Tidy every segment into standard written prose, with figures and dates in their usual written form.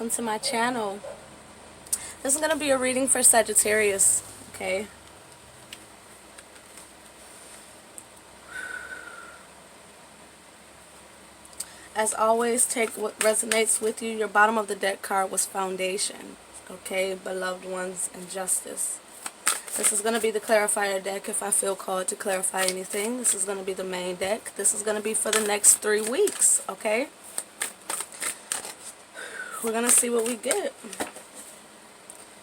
welcome to my channel. This is going to be a reading for Sagittarius, okay? As always, take what resonates with you. Your bottom of the deck card was Foundation, okay? Beloved ones and Justice. This is going to be the clarifier deck if I feel called to clarify anything. This is going to be the main deck. This is going to be for the next 3 weeks, okay? We're going to see what we get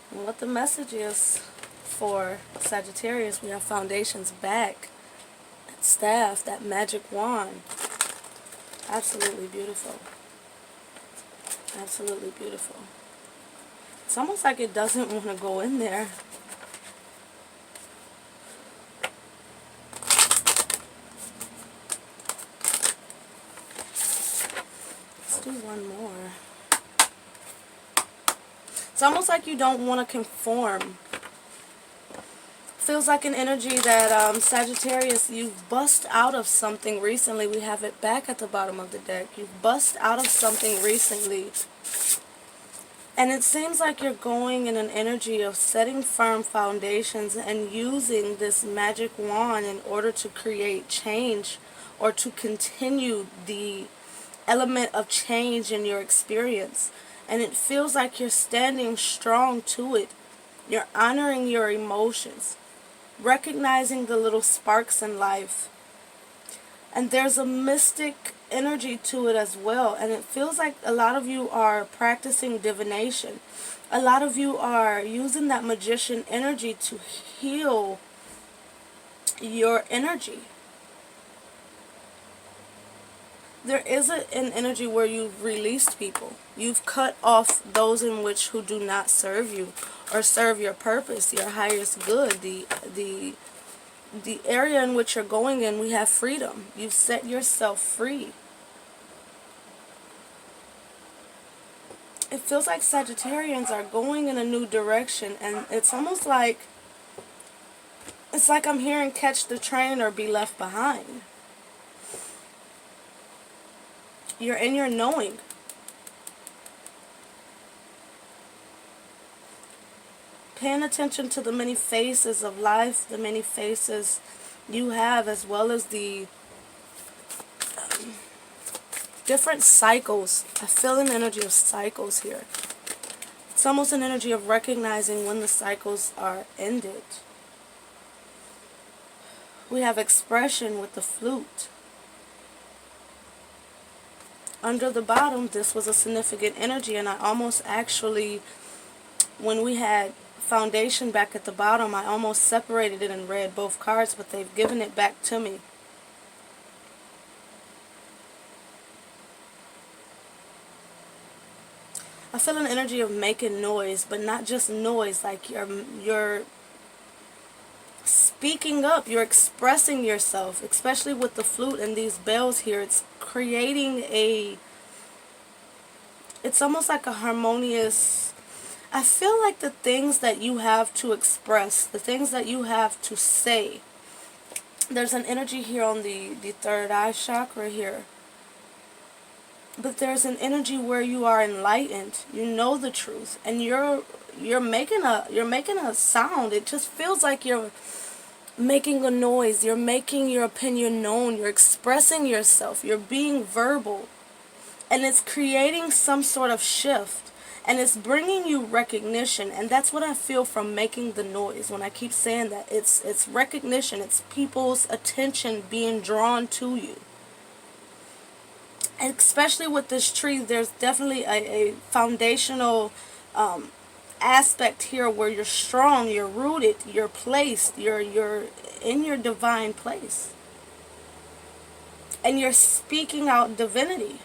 and what the message is for Sagittarius. We have Foundation's back, that staff, that magic wand. Absolutely beautiful. Absolutely beautiful. It's almost like it doesn't want to go in there. Let's do one more. It's almost like you don't want to conform. Feels like an energy that Sagittarius, you've bust out of something recently. We have it back at the bottom of the deck. You've bust out of something recently. And it seems like you're going in an energy of setting firm foundations and using this magic wand in order to create change or to continue the element of change in your experience. And it feels like you're standing strong to it. You're honoring your emotions, recognizing the little sparks in life. And there's a mystic energy to it as well. And it feels like a lot of you are practicing divination. A lot of you are using that magician energy to heal your energy. There is an energy where you've released people. You've cut off those in which who do not serve you or serve your purpose, your highest good, the area in which you're going in. We have freedom. You've set yourself free. It feels like Sagittarians are going in a new direction, and it's almost like I'm hearing catch the train or be left behind. You're in your knowing. Paying attention to the many faces of life, the many faces you have, as well as the different cycles. I feel an energy of cycles here. It's almost an energy of recognizing when the cycles are ended. We have expression with the flute. Under the bottom, this was a significant energy, and I almost actually, when we had Foundation back at the bottom, I almost separated it and read both cards, but they've given it back to me. I feel an energy of making noise, but not just noise, like you're speaking up, you're expressing yourself, especially with the flute and these bells here. It's creating it's almost like a harmonious, I feel like the things that you have to express, the things that you have to say. There's an energy here on the third eye chakra here. But there's an energy where you are enlightened. You know the truth, and you're making a sound. It just feels like you're making a noise. You're making your opinion known. You're expressing yourself. You're being verbal. And it's creating some sort of shift. And it's bringing you recognition. And that's what I feel from making the noise. When I keep saying that, it's recognition. It's people's attention being drawn to you. And especially with this tree, there's definitely a foundational aspect here where you're strong, you're rooted, you're placed, you're in your divine place. And you're speaking out divinity.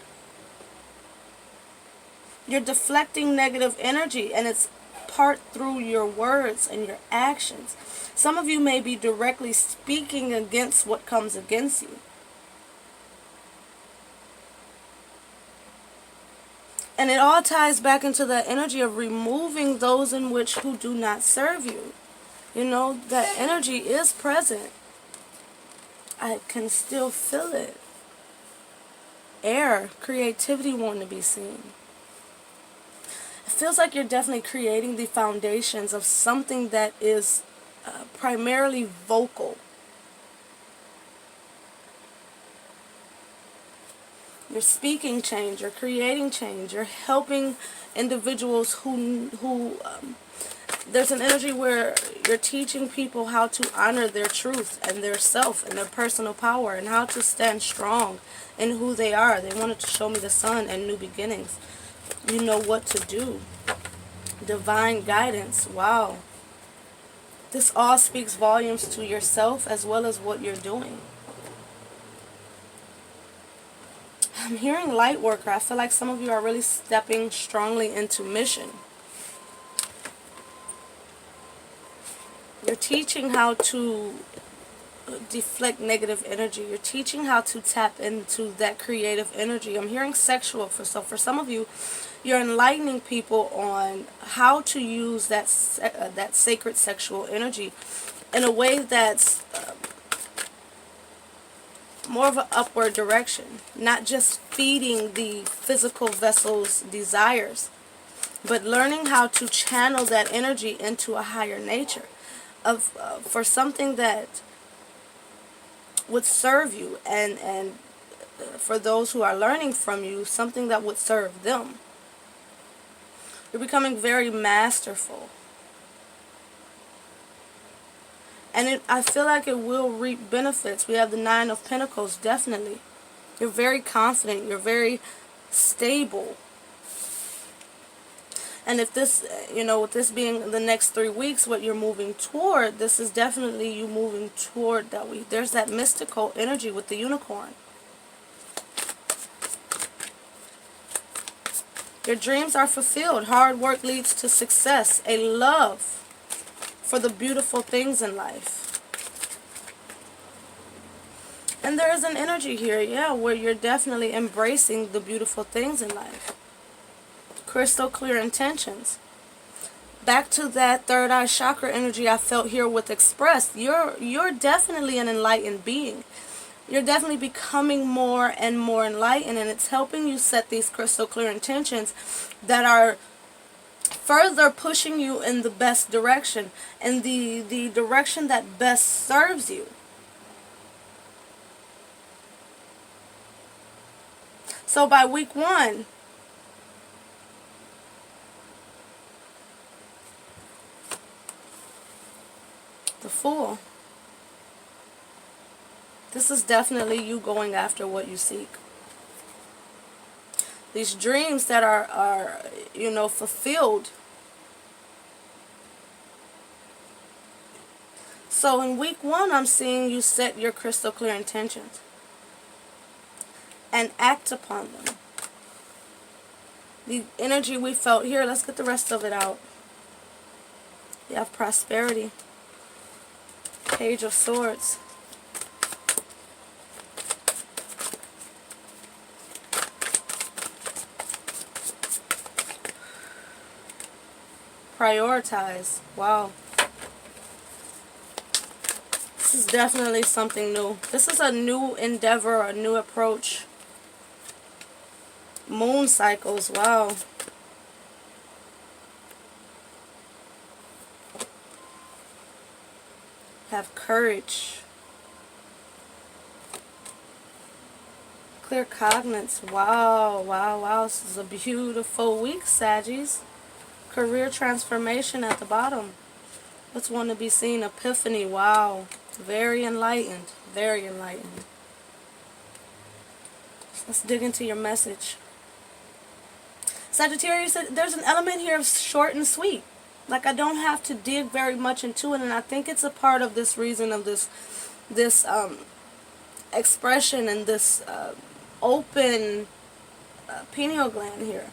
You're deflecting negative energy, and it's part through your words and your actions. Some of you may be directly speaking against what comes against you. And it all ties back into the energy of removing those in which who do not serve you. You know, that energy is present. I can still feel it. Air, creativity wanting to be seen. feels like you're definitely creating the foundations of something that is primarily vocal. You're speaking change, you're creating change, you're helping individuals who there's an energy where you're teaching people how to honor their truth and their self and their personal power and how to stand strong in who they are. They wanted to show me the sun and new beginnings. You know what to do. Divine guidance. Wow. This all speaks volumes to yourself as well as what you're doing. I'm hearing light worker. I feel like some of you are really stepping strongly into mission. You're teaching how to deflect negative energy. You're teaching how to tap into that creative energy. I'm hearing sexual. For some of you, you're enlightening people on how to use that sacred sexual energy in a way that's more of an upward direction, not just feeding the physical vessel's desires, but learning how to channel that energy into a higher nature for something that would serve you, and for those who are learning from you, something that would serve them. You're becoming very masterful. And I feel like it will reap benefits. We have the Nine of Pentacles, definitely. You're very confident. You're very stable. And if this, with this being the next 3 weeks, what you're moving toward, this is definitely you moving toward that week. There's that mystical energy with the unicorn. Your dreams are fulfilled. Hard work leads to success. A love for the beautiful things in life. And there is an energy here, yeah, where you're definitely embracing the beautiful things in life. Crystal clear intentions. Back to that third eye chakra energy I felt here with Express. You're definitely an enlightened being. You're definitely becoming more and more enlightened, and it's helping you set these crystal clear intentions that are further pushing you in the best direction, and the direction that best serves you. So by week 1, the Fool. This is definitely you going after what you seek. These dreams that are fulfilled. So in week 1, I'm seeing you set your crystal clear intentions and act upon them. The energy we felt here, let's get the rest of it out. You have prosperity. Page of Swords. Prioritize. Wow. This is definitely something new. This is a new endeavor, a new approach. Moon cycles. Wow. Have courage. Clear cognizance. Wow, wow, wow. This is a beautiful week, Saggies. Career transformation at the bottom. What's one to be seen? Epiphany. Wow. Very enlightened. Very enlightened. Let's dig into your message. Sagittarius, there's an element here of short and sweet. Like I don't have to dig very much into it, and I think it's a part of this reason of this expression and this open pineal gland here.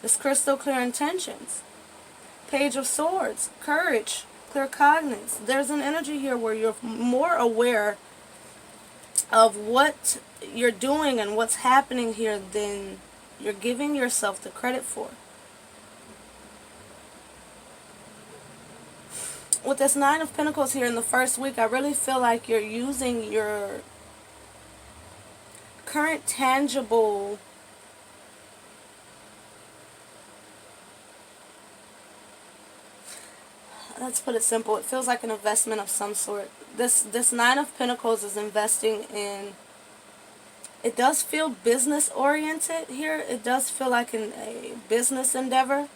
This crystal clear intentions. Page of Swords. Courage. Clear cognizance. There's an energy here where you're more aware of what you're doing and what's happening here than you're giving yourself the credit for. With this Nine of Pentacles here in the first week, I really feel like you're using your current tangible let's put it simple. It feels like an investment of some sort. This Nine of Pentacles is investing in. It does feel business oriented here. It does feel like a business endeavor.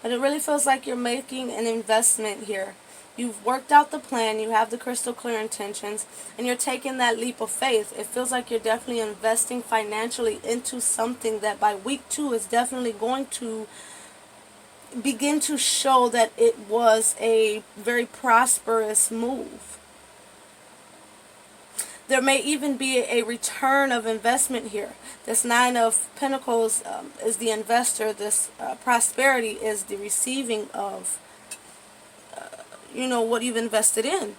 But it really feels like you're making an investment here. You've worked out the plan, you have the crystal clear intentions, and you're taking that leap of faith. It feels like you're definitely investing financially into something that by week 2 is definitely going to begin to show that it was a very prosperous move. There may even be a return of investment here. This Nine of Pentacles is the investor. This prosperity is the receiving of, what you've invested in.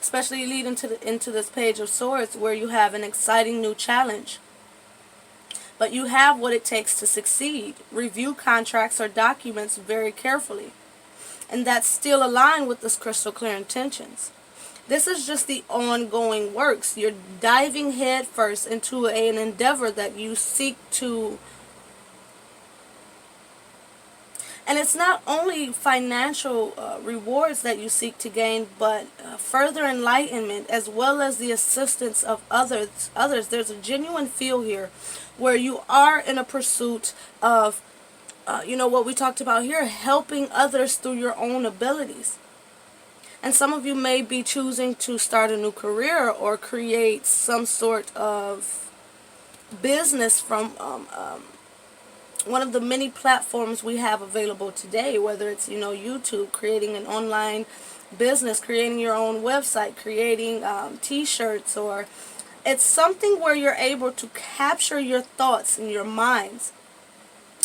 Especially leading into this Page of Swords, where you have an exciting new challenge. But you have what it takes to succeed. Review contracts or documents very carefully. And that's still aligned with this crystal clear intentions. This is just the ongoing works. You're diving headfirst into an endeavor that you seek to. And it's not only financial rewards that you seek to gain, but further enlightenment as well as the assistance of others. There's a genuine feel here where you are in a pursuit of, what we talked about here, helping others through your own abilities. And some of you may be choosing to start a new career or create some sort of business from one of the many platforms we have available today, whether it's, YouTube, creating an online business, creating your own website, creating t-shirts, or it's something where you're able to capture your thoughts and your mind,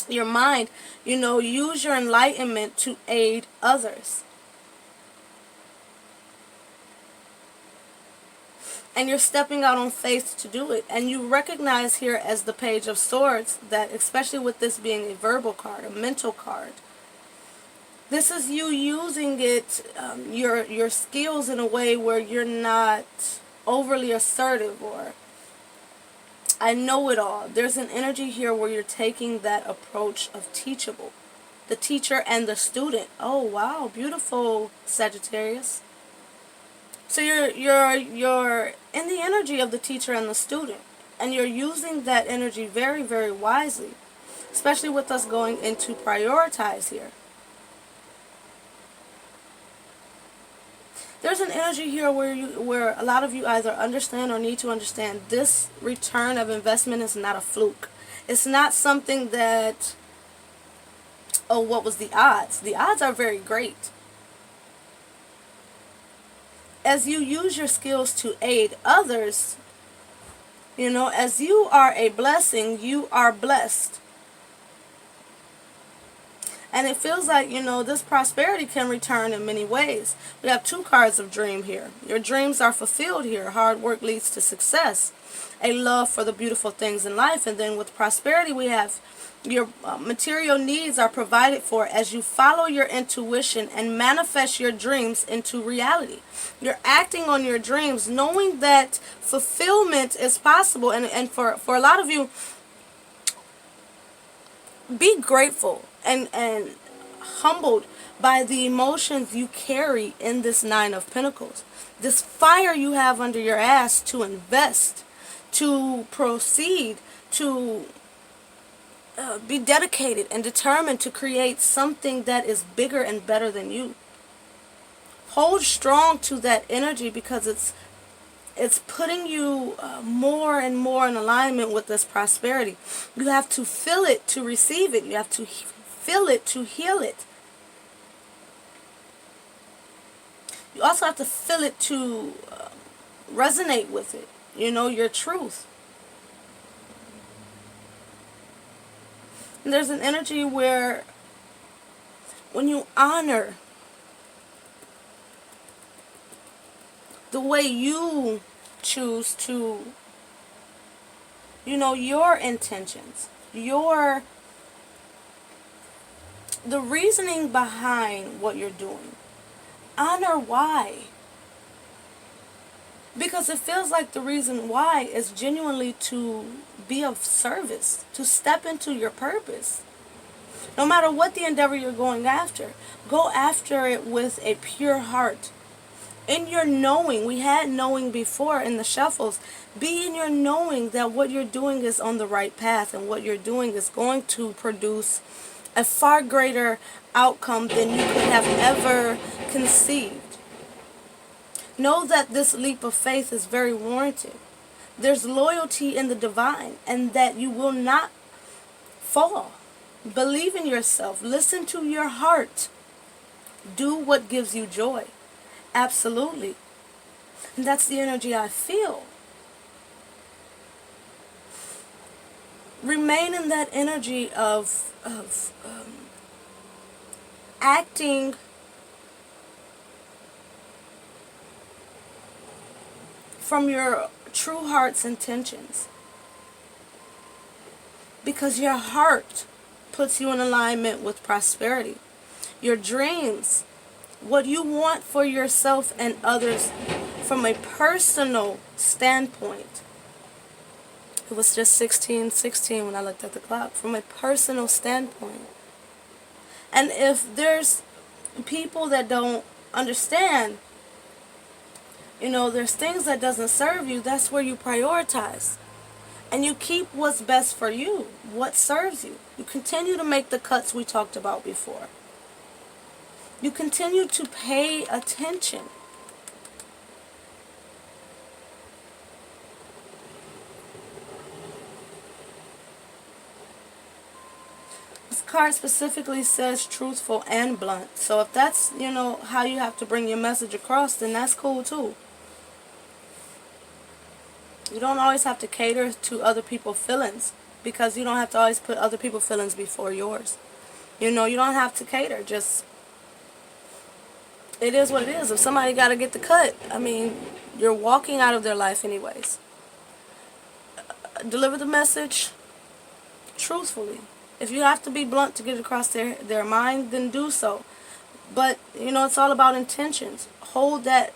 use your enlightenment to aid others. And you're stepping out on faith to do it. And you recognize here as the Page of Swords that, especially with this being a verbal card, a mental card, this is you using it, your skills in a way where you're not overly assertive or I know it all. There's an energy here where you're taking that approach of teachable. The teacher and the student. Oh, wow. Beautiful, Sagittarius. So you're in the energy of the teacher and the student, and you're using that energy very, very wisely, especially with us going into prioritize here. There's an energy here where a lot of you either understand or need to understand this return of investment is not a fluke. It's not something that, oh, what was the odds? The odds are very great. As you use your skills to aid others, as you are a blessing, you are blessed. And it feels like, this prosperity can return in many ways. We have 2 cards of dream here. Your dreams are fulfilled here. Hard work leads to success. A love for the beautiful things in life. And then with prosperity, we have your material needs are provided for as you follow your intuition and manifest your dreams into reality. You're acting on your dreams, knowing that fulfillment is possible. And for a lot of you, be grateful and humbled by the emotions you carry in this Nine of Pentacles. This fire you have under your ass to invest, to proceed, to be dedicated and determined to create something that is bigger and better than you. Hold strong to that energy because it's putting you more and more in alignment with this prosperity. You have to feel it to receive it. You have to feel it to heal it. You also have to feel it to resonate with it. Your truth. And there's an energy where when you honor the way you choose to, your intentions, the reasoning behind what you're doing. Honor why. Because it feels like the reason why is genuinely to be of service, to step into your purpose. No matter what the endeavor you're going after, go after it with a pure heart. In your knowing, we had knowing before in the shuffles, be in your knowing that what you're doing is on the right path and what you're doing is going to produce a far greater outcome than you could have ever conceived. Know that this leap of faith is very warranted. There's loyalty in the divine, and that you will not fall. Believe in yourself. Listen to your heart. Do what gives you joy. Absolutely. And that's the energy I feel. Remain in that energy of acting from your true heart's intentions. Because your heart puts you in alignment with prosperity. Your dreams, what you want for yourself and others from a personal standpoint. It was just 16:16 when I looked at the clock. From a personal standpoint. And if there's people that don't understand, there's things that doesn't serve you, that's where you prioritize. And you keep what's best for you, what serves you. You continue to make the cuts we talked about before. You continue to pay attention. This card specifically says truthful and blunt. So if that's, how you have to bring your message across, then that's cool too. You don't always have to cater to other people's feelings, because you don't have to always put other people's feelings before yours. You don't have to cater. Just, it is what it is. If somebody got to get the cut, you're walking out of their life anyways. Deliver the message truthfully. If you have to be blunt to get it across their mind, then do so. But, it's all about intentions. Hold that.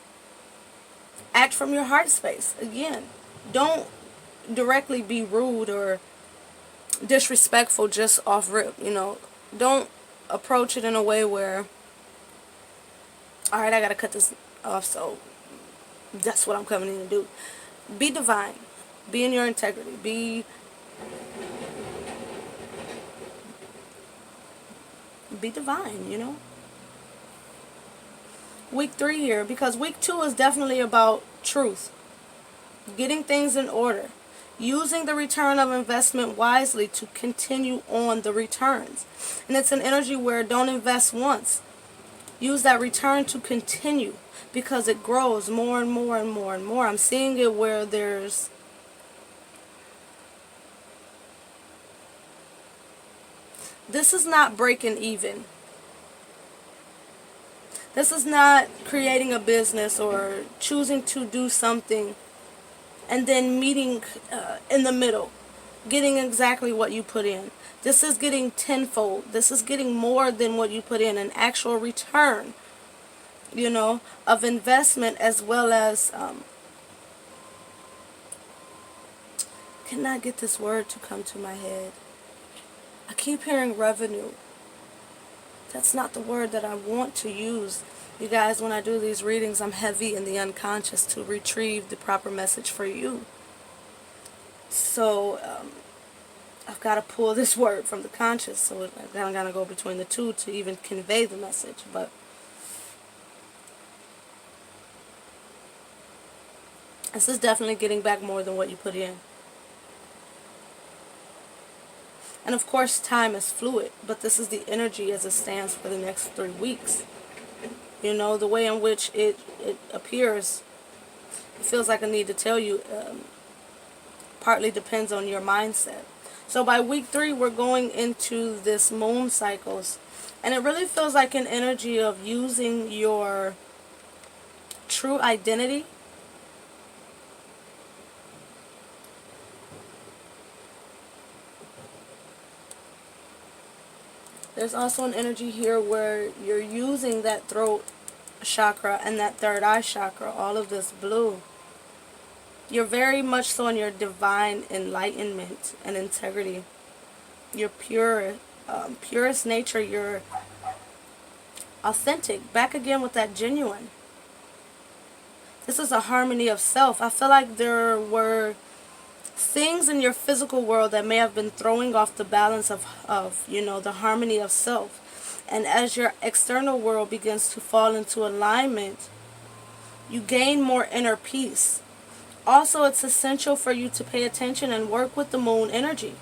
Act from your heart space. Again, don't directly be rude or disrespectful just off rip. Don't approach it in a way where, alright, I gotta cut this off, so that's what I'm coming in to do. Be divine. Be in your integrity. Be divine, Week 3 here, because week 2 is definitely about truth. Getting things in order. Using the return of investment wisely to continue on the returns. And it's an energy where don't invest once. Use that return to continue, because it grows more and more and more and more. I'm seeing it where there's this is not breaking even. This is not creating a business or choosing to do something and then meeting in the middle, getting exactly what you put in. This is getting tenfold. This is getting more than what you put in, an actual return, of investment, as well as, cannot get this word to come to my head. I keep hearing revenue. That's not the word that I want to use. You guys, when I do these readings, I'm heavy in the unconscious to retrieve the proper message for you. So, I've got to pull this word from the conscious, so I'm going to go between the two to even convey the message. But this is definitely getting back more than what you put in. And of course, time is fluid, but this is the energy as it stands for the next 3 weeks. The way in which it appears, it feels like I need to tell you, partly depends on your mindset. So by week 3, we're going into this moon cycles, and it really feels like an energy of using your true identity. There's also an energy here where you're using that throat chakra and that third eye chakra, all of this blue, You're very much so in your divine enlightenment and integrity. Your purest nature. You're authentic. Back again with that genuine. This is a harmony of self. I feel like there were things in your physical world that may have been throwing off the balance of the harmony of self. And as your external world begins to fall into alignment, you gain more inner peace. Also, it's essential for you to pay attention and work with the moon energy.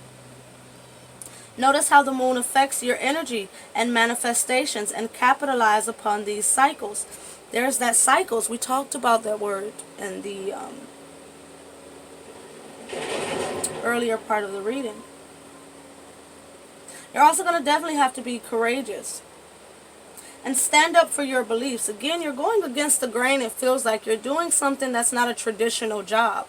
Notice how the moon affects your energy and manifestations, and capitalize upon these cycles. There's that cycles. We talked about that word in the earlier part of the reading. You're also going to definitely have to be courageous and stand up for your beliefs. Again, you're going against the grain. It feels like you're doing something that's not a traditional job.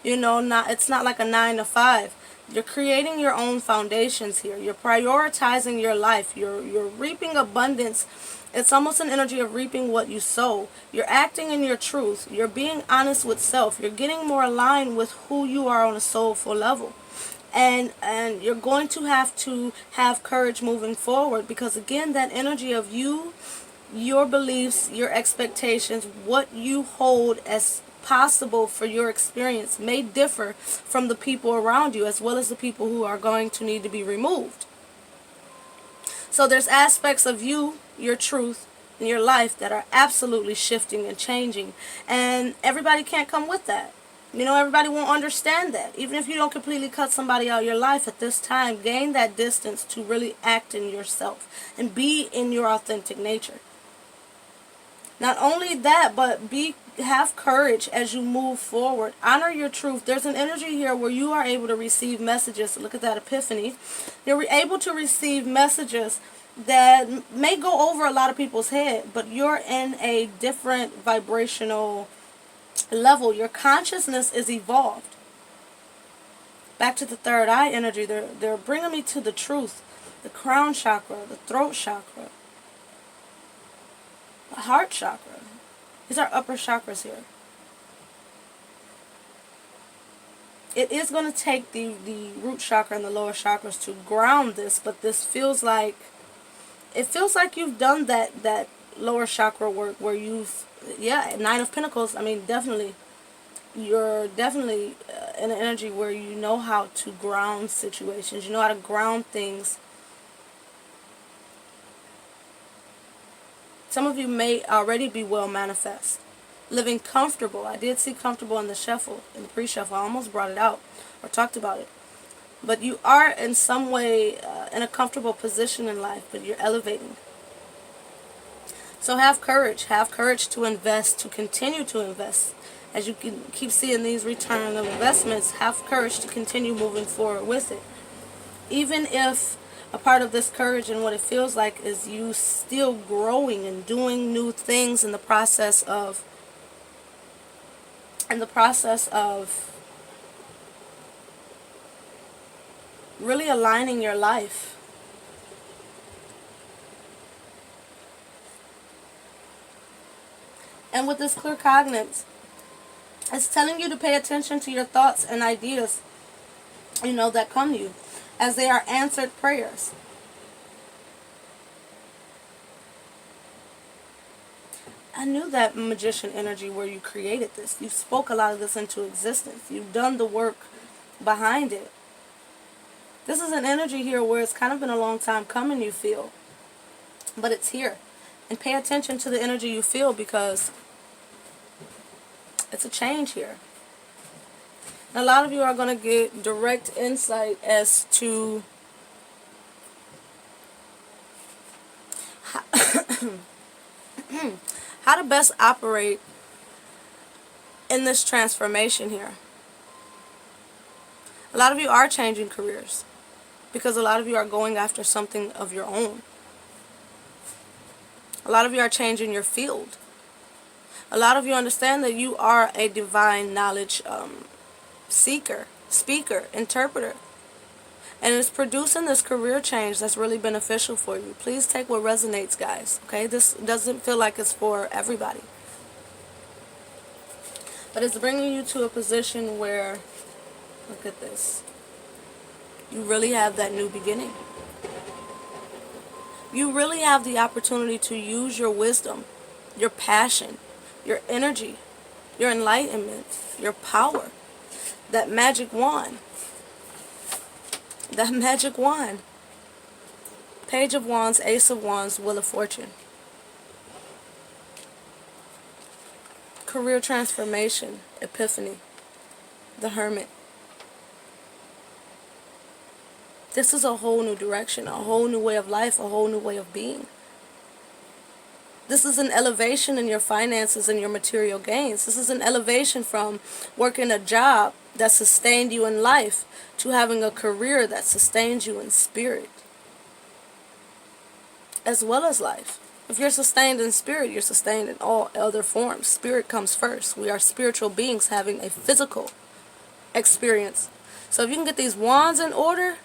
It's not like a 9 to 5. You're creating your own foundations here. You're prioritizing your life. You're reaping abundance. It's almost an energy of reaping what you sow. You're acting in your truth. You're being honest with self. You're getting more aligned with who you are on a soulful level. And you're going to have courage moving forward, because again, that energy of you, your beliefs, your expectations, what you hold as possible for your experience may differ from the people around you, as well as the people who are going to need to be removed. So there's aspects of you, your truth, in your life that are absolutely shifting and changing, and everybody can't come with that. Everybody won't understand that. Even if you don't completely cut somebody out of your life at this time, gain that distance to really act in yourself and be in your authentic nature. Not only that, but have courage as you move forward. Honor your truth. There's an energy here where you are able to receive messages. Look at that epiphany. You're able to receive messages that may go over a lot of people's head, but you're in a different vibrational level. Your consciousness is evolved. Back to the third eye energy. They're bringing me to the truth. The crown chakra, the throat chakra, the heart chakra. These are upper chakras here. It is going to take the root chakra and the lower chakras to ground this, but this feels like you've done that lower chakra work where Nine of Pentacles. I mean, definitely, you're definitely in an energy where you know how to ground situations. You know how to ground things. Some of you may already be well manifest, living comfortable. I did see comfortable in the shuffle, in the pre-shuffle. I almost brought it out or talked about it. But you are in some way in a comfortable position in life, but you're elevating. So have courage. Have courage to invest, to continue to invest. As you can keep seeing these return of investments, have courage to continue moving forward with it. Even if a part of this courage and what it feels like is you still growing and doing new things in the process of really aligning your life. And with this clear cognate, it's telling you to pay attention to your thoughts and ideas, that come to you, as they are answered prayers. I knew that magician energy where you created this. You spoke a lot of this into existence. You've done the work behind it. This is an energy here where it's kind of been a long time coming, you feel. But it's here. And pay attention to the energy you feel, because it's a change here. And a lot of you are going to get direct insight as to how to best operate in this transformation here. A lot of you are changing careers, because a lot of you are going after something of your own. A lot of you are changing your field. A lot of you understand that you are a divine knowledge seeker, speaker, interpreter. And it's producing this career change that's really beneficial for you. Please take what resonates, guys. Okay? This doesn't feel like it's for everybody. But it's bringing you to a position where, look at this, you really have that new beginning. You really have the opportunity to use your wisdom, your passion, your energy, your enlightenment, your power, that magic wand. That magic wand. Page of Wands, Ace of Wands, Wheel of Fortune. Career transformation, Epiphany, the Hermit. This is a whole new direction, a whole new way of life, a whole new way of being. This is an elevation in your finances and your material gains. This is an elevation from working a job that sustained you in life to having a career that sustains you in spirit, as well as life. If you're sustained in spirit, you're sustained in all other forms. Spirit comes first. We are spiritual beings having a physical experience. So if you can get these wands in order,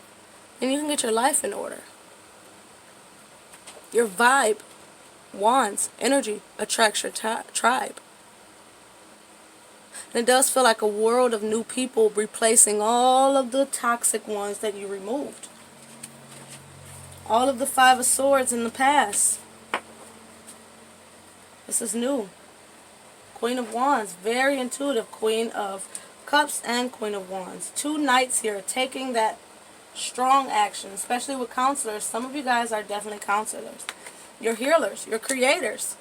then you can get your life in order. Your vibe, wands, energy attracts your tribe. And it does feel like a world of new people replacing all of the toxic ones that you removed. All of the Five of Swords in the past. This is new. Queen of Wands, very intuitive. Queen of Cups and Queen of Wands. Two knights here taking that strong action, especially with counselors. Some of you guys are definitely counselors. You're healers. You're creators.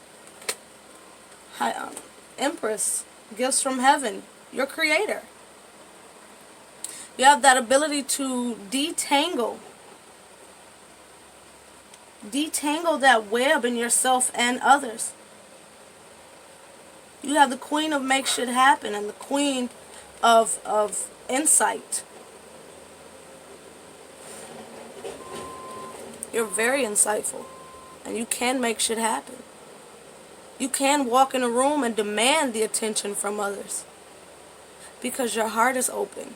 Empress, gifts from heaven. You're creator. You have that ability to detangle that web in yourself and others. You have the Queen of Make Shit Happen and the Queen of Insight. You're very insightful, and you can make shit happen. You can walk in a room and demand the attention from others because your heart is open.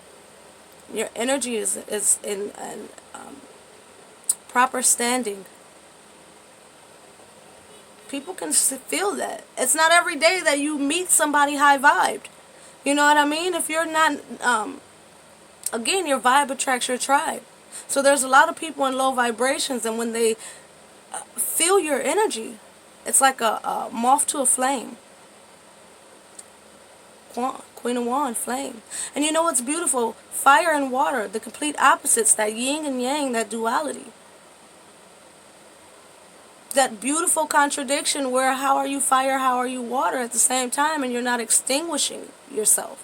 Your energy is in proper standing. People can feel that. It's not every day that you meet somebody high-vibed. You know what I mean? If you're not, again, your vibe attracts your tribe. So there's a lot of people in low vibrations, and when they feel your energy, it's like a moth to a flame. Queen of Wands, flame. And you know what's beautiful? Fire and water, the complete opposites, that yin and yang, that duality. That beautiful contradiction where how are you fire, how are you water at the same time, and you're not extinguishing yourself.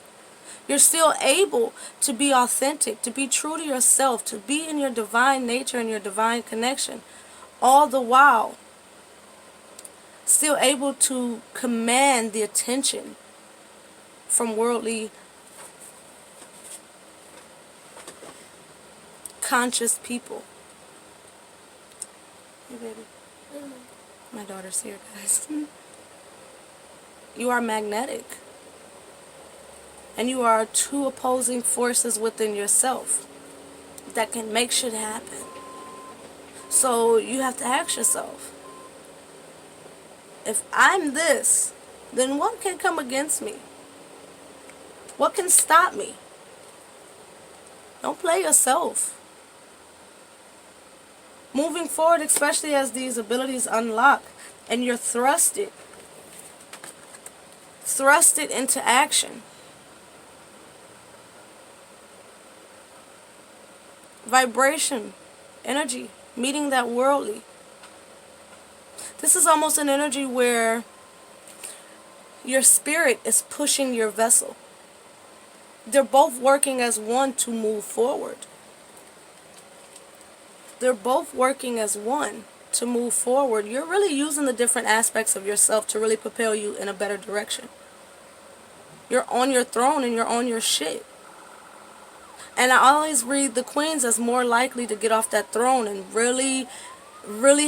You're still able to be authentic, to be true to yourself, to be in your divine nature and your divine connection, all the while still able to command the attention from worldly conscious people. Hey baby. My daughter's here, guys. You are magnetic. And you are two opposing forces within yourself that can make shit happen. So you have to ask yourself, if I'm this, then what can come against me? What can stop me? Don't play yourself. Moving forward, especially as these abilities unlock and you're thrusted into action. Vibration, energy, meeting that worldly. This is almost an energy where your spirit is pushing your vessel. They're both working as one to move forward. They're both working as one to move forward. You're really using the different aspects of yourself to really propel you in a better direction. You're on your throne and you're on your shit. And I always read the queens as more likely to get off that throne and really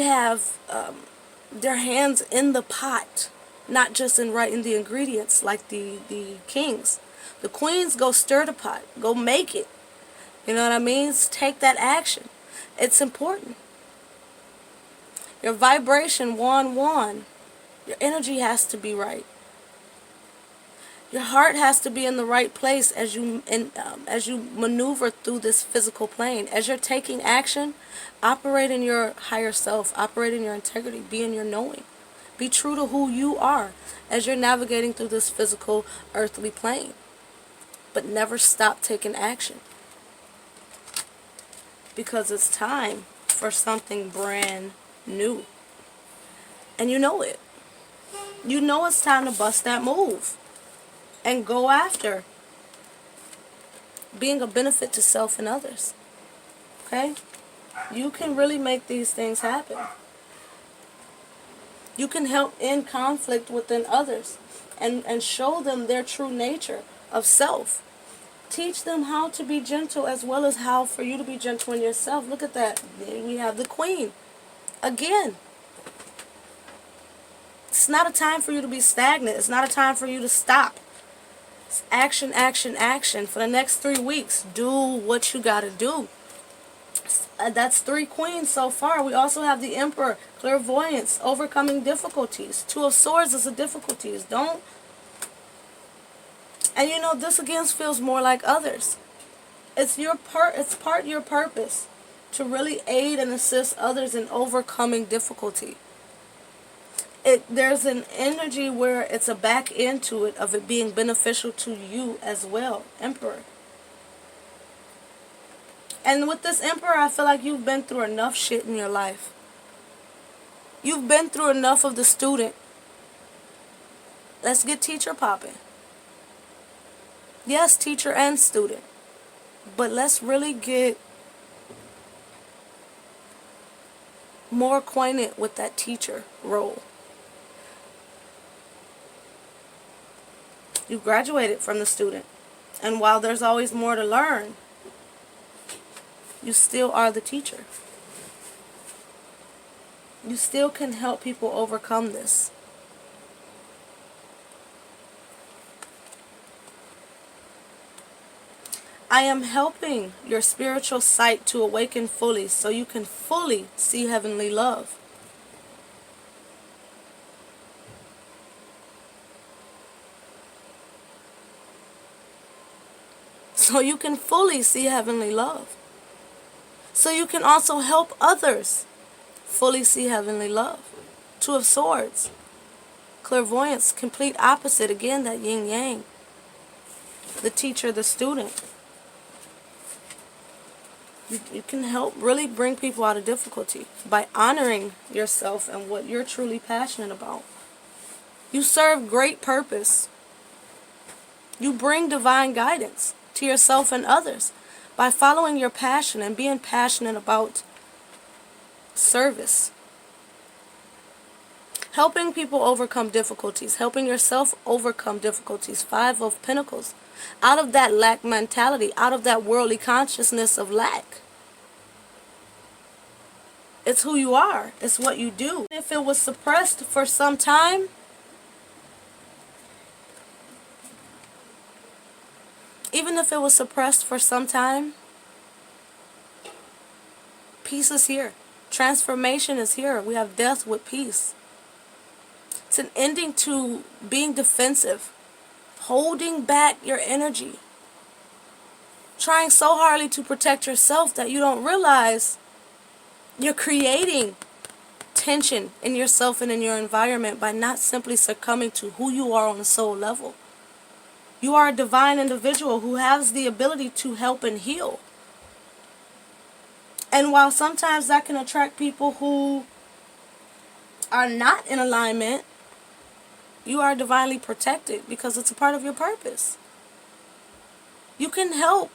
have their hands in the pot, not just in writing the ingredients like the kings. The queens go stir the pot, go make it. You know what I mean? Take that action. It's important. Your vibration, wand, your energy has to be right. Your heart has to be in the right place as you maneuver through this physical plane. As you're taking action, operate in your higher self, operate in your integrity, be in your knowing. Be true to who you are as you're navigating through this physical earthly plane. But never stop taking action. Because it's time for something brand new. And you know it. You know it's time to bust that move. And go after being a benefit to self and others. Okay? You can really make these things happen. You can help end conflict within others and show them their true nature of self. Teach them how to be gentle as well as how for you to be gentle in yourself. Look at that. We have the Queen. Again. It's not a time for you to be stagnant. It's not a time for you to stop. It's action, action, action. For the next 3 weeks, do what you gotta do. That's 3 queens so far. We also have the Emperor, clairvoyance, overcoming difficulties. 2 of Swords is the difficulties. Don't. And you know, this again feels more like others. It's part your purpose to really aid and assist others in overcoming difficulty. There's an energy where it's a back end to it of it being beneficial to you as well, Emperor. And with this Emperor, I feel like you've been through enough shit in your life. You've been through enough of the student. Let's get teacher popping. Yes, teacher and student. But let's really get more acquainted with that teacher role. You graduated from the student. And while there's always more to learn, you still are the teacher. You still can help people overcome this. I am helping your spiritual sight to awaken fully so you can fully see heavenly love. So you can fully see heavenly love. So you can also help others fully see heavenly love. 2 of Swords. Clairvoyance, complete opposite. Again, that yin yang. The teacher, the student. You can help really bring people out of difficulty by honoring yourself and what you're truly passionate about. You serve great purpose. You bring divine guidance to yourself and others by following your passion and being passionate about service. Helping people overcome difficulties, helping yourself overcome difficulties. 5 of Pentacles. Out of that lack mentality, out of that worldly consciousness of lack. It's who you are. It's what you do. If it was suppressed for some time, even if it was suppressed for some time, peace is here. Transformation is here. We have death with peace. It's an ending to being defensive, holding back your energy, trying so hardly to protect yourself that you don't realize you're creating tension in yourself and in your environment by not simply succumbing to who you are on a soul level. You are a divine individual who has the ability to help and heal. And while sometimes that can attract people who are not in alignment, you are divinely protected because it's a part of your purpose. You can help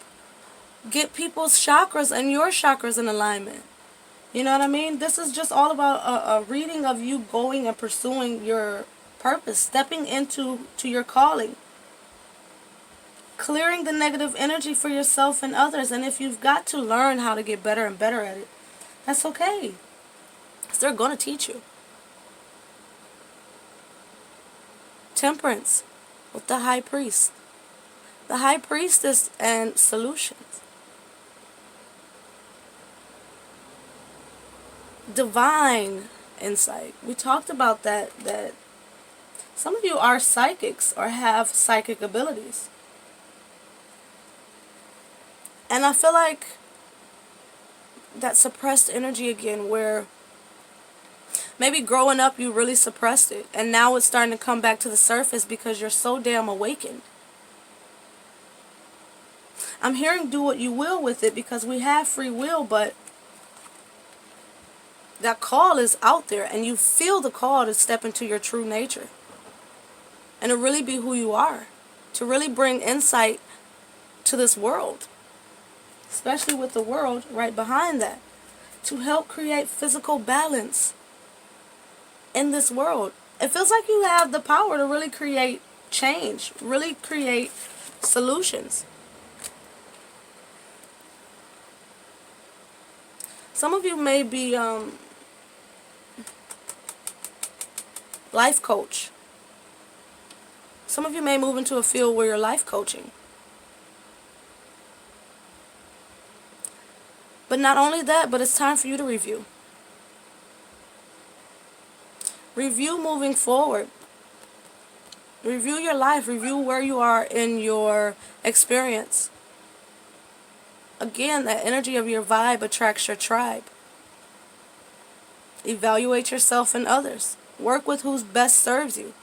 get people's chakras and your chakras in alignment. You know what I mean? This is just all about a reading of you going and pursuing your purpose, stepping into your calling. Clearing the negative energy for yourself and others. And if you've got to learn how to get better and better at it, that's okay. Because they're going to teach you. Temperance with the High Priest. The High Priestess and solutions. Divine insight. We talked about that Some of you are psychics or have psychic abilities. And I feel like that suppressed energy again, where maybe growing up you really suppressed it, and now it's starting to come back to the surface because you're so damn awakened. I'm hearing do what you will with it, because we have free will, but that call is out there, and you feel the call to step into your true nature and to really be who you are, to really bring insight to this world, especially with the world right behind that, to help create physical balance in this world. It feels like you have the power to really create change, really create solutions. Some of you may be life coach. Some of you may move into a field where you're life coaching. But not only that, but it's time for you to review. Review moving forward. Review your life. Review where you are in your experience. Again, that energy of your vibe attracts your tribe. Evaluate yourself and others. Work with who best serves you.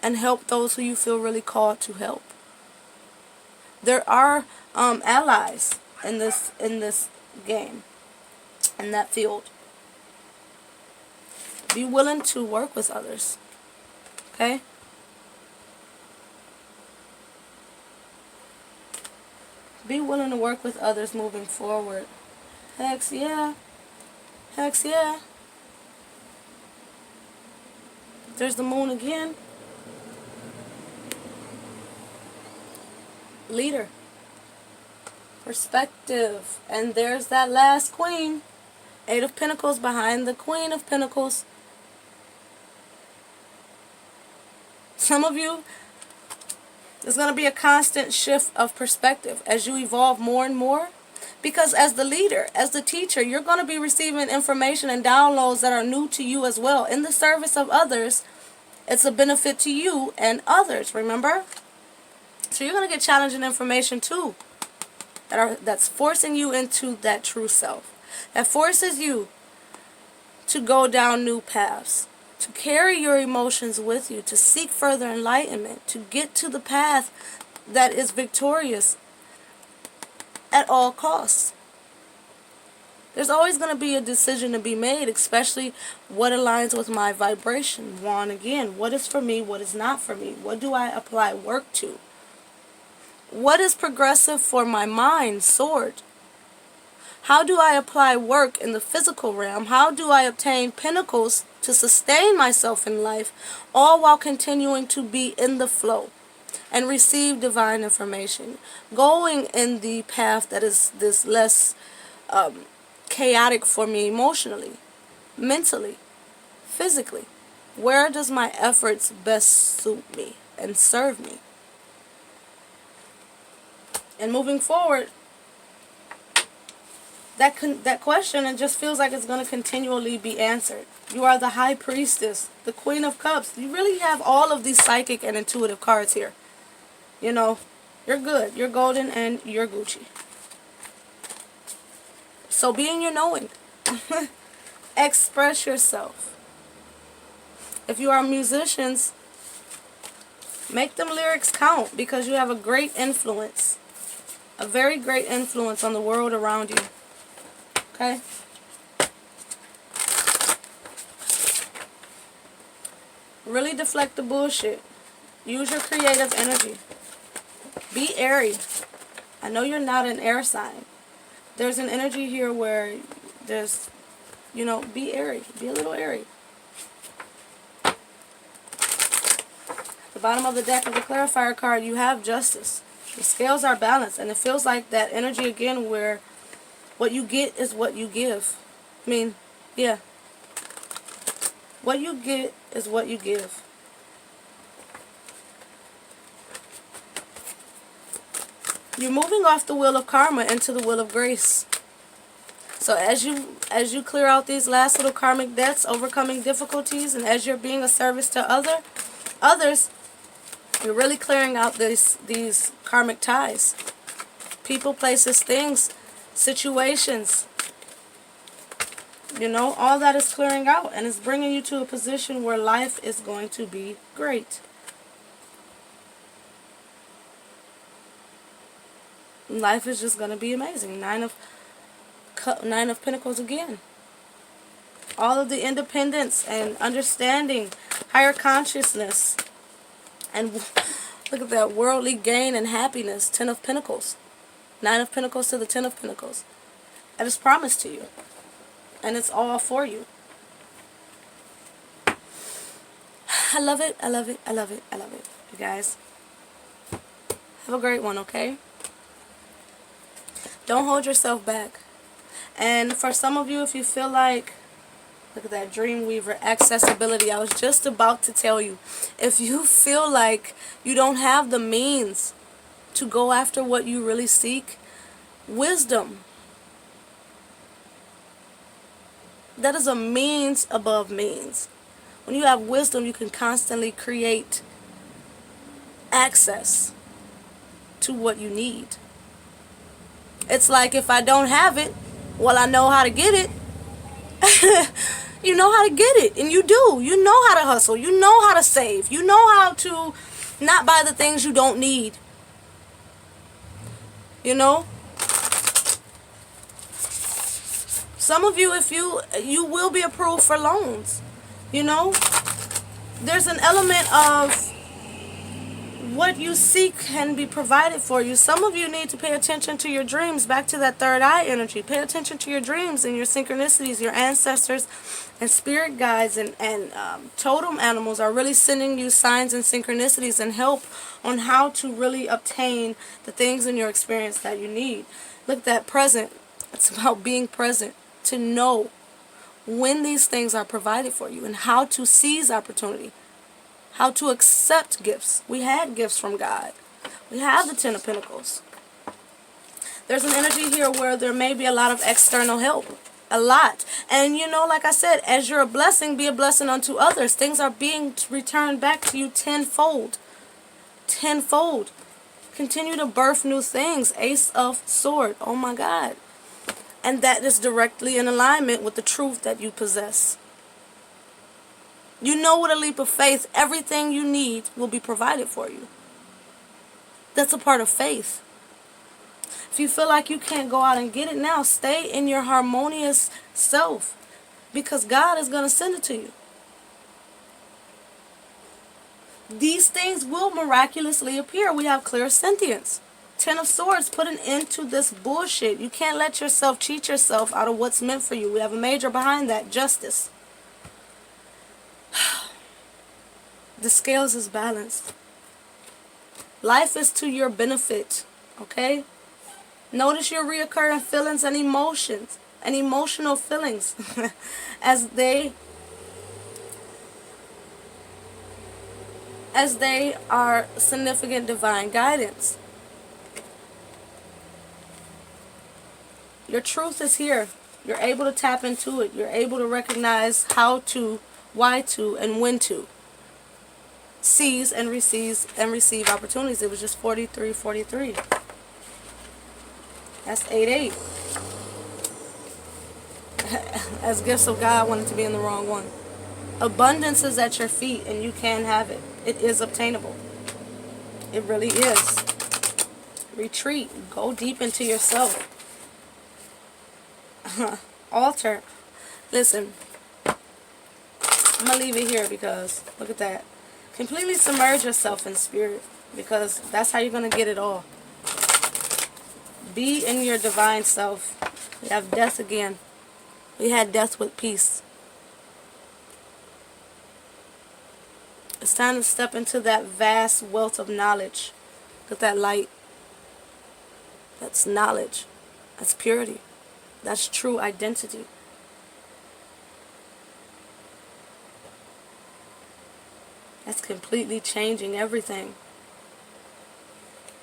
And help those who you feel really called to help. There are allies in this game, in that field. Be willing to work with others. Okay? Be willing to work with others moving forward. Hex yeah. Hex yeah. There's the moon again. Leader. Perspective. And there's that last queen. 8 of Pentacles behind the Queen of Pentacles. Some of you, there's going to be a constant shift of perspective as you evolve more and more. Because as the leader, as the teacher, you're going to be receiving information and downloads that are new to you as well. In the service of others, it's a benefit to you and others, remember? So you're going to get challenging information too. That's forcing you into that true self. That forces you to go down new paths. To carry your emotions with you. To seek further enlightenment. To get to the path that is victorious at all costs. There's always going to be a decision to be made, especially what aligns with my vibration. One, again, what is for me, what is not for me? What do I apply work to? What is progressive for my mind, sword? How do I apply work in the physical realm? How do I obtain pentacles to sustain myself in life, all while continuing to be in the flow and receive divine information? Going in the path that is this less chaotic for me emotionally, mentally, physically. Where does my efforts best suit me and serve me? And moving forward, that question, it just feels like it's going to continually be answered. You are the High Priestess, the Queen of Cups. You really have all of these psychic and intuitive cards here. You know, you're good, you're golden, and you're Gucci. So be in your knowing. Express yourself. If you are musicians, make them lyrics count, because you have a great influence. A very great influence on the world around you. Okay? Really deflect the bullshit. Use your creative energy. Be airy. I know you're not an air sign. There's an energy here where there's, you know, be airy. Be a little airy. The bottom of the deck of the clarifier card, you have justice. The scales are balanced, and it feels like that energy again where what you get is what you give. I mean, yeah. What you get is what you give. You're moving off the wheel of karma into the wheel of grace. So as you clear out these last little karmic debts, overcoming difficulties, and as you're being a service to others, you're really clearing out these karmic ties. People, places, things, situations. You know, all that is clearing out, and it's bringing you to a position where life is going to be great. Life is just going to be amazing. Nine of Pentacles again. All of the independence and understanding, higher consciousness, and look at that, worldly gain and happiness. 10 of Pentacles. 9 of Pentacles to the 10 of Pentacles. That is promised to you. And it's all for you. I love it. I love it. I love it. I love it. You guys, have a great one, okay? Don't hold yourself back. And for some of you, if you feel like, look at that, Dreamweaver, accessibility. I was just about to tell you, if you feel like you don't have the means to go after what you really seek, wisdom. That is a means above means. When you have wisdom, you can constantly create access to what you need. It's like, if I don't have it, well, I know how to get it. You know how to get it, and you do. You know how to hustle. You know how to save. You know how to not buy the things you don't need. You know? Some of you, if you will be approved for loans. You know? There's an element of what you seek can be provided for you. Some of you need to pay attention to your dreams. Back to that third eye energy. Pay attention to your dreams and your synchronicities. Your ancestors and spirit guides and totem animals are really sending you signs and synchronicities and help on how to really obtain the things in your experience that you need. Look at that, present. It's about being present. To know when these things are provided for you and how to seize opportunity. How to accept gifts. We had gifts from God. We have the 10 of Pentacles. There's an energy here where there may be a lot of external help. A lot. And you know, like I said, as you're a blessing, be a blessing unto others. Things are being returned back to you tenfold. Tenfold. Continue to birth new things. Ace of Sword. Oh my God. And that is directly in alignment with the truth that you possess. You know, with a leap of faith, everything you need will be provided for you. That's a part of faith. If you feel like you can't go out and get it now, stay in your harmonious self, because God is going to send it to you. These things will miraculously appear. We have clairsentience. 10 of Swords, put an end to this bullshit. You can't let yourself cheat yourself out of what's meant for you. We have a major behind that, justice. The scales is balanced. Life is to your benefit, okay? Notice your reoccurring feelings and emotions and emotional feelings as they are significant divine guidance. Your truth is here. You're able to tap into it. You're able to recognize how to, why to, and when to seize and receive opportunities. It was just 43. That's 88. As gifts of God, wanted to be in the wrong one. Abundance is at your feet, and you can have it. It is obtainable. It really is. Retreat. Go deep into yourself. Altar. Listen, I'm going to leave it here because, look at that. Completely submerge yourself in spirit, because that's how you're going to get it all. Be in your divine self. We have death again. We had death with peace. It's time to step into that vast wealth of knowledge. Look at that light. That's knowledge. That's purity. That's true identity. That's completely changing everything.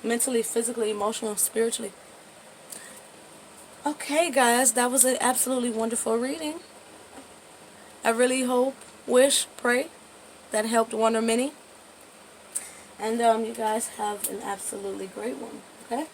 Mentally, physically, emotionally, spiritually. Okay, guys, that was an absolutely wonderful reading. I really hope, wish, pray that helped one or many. And you guys have an absolutely great one. Okay?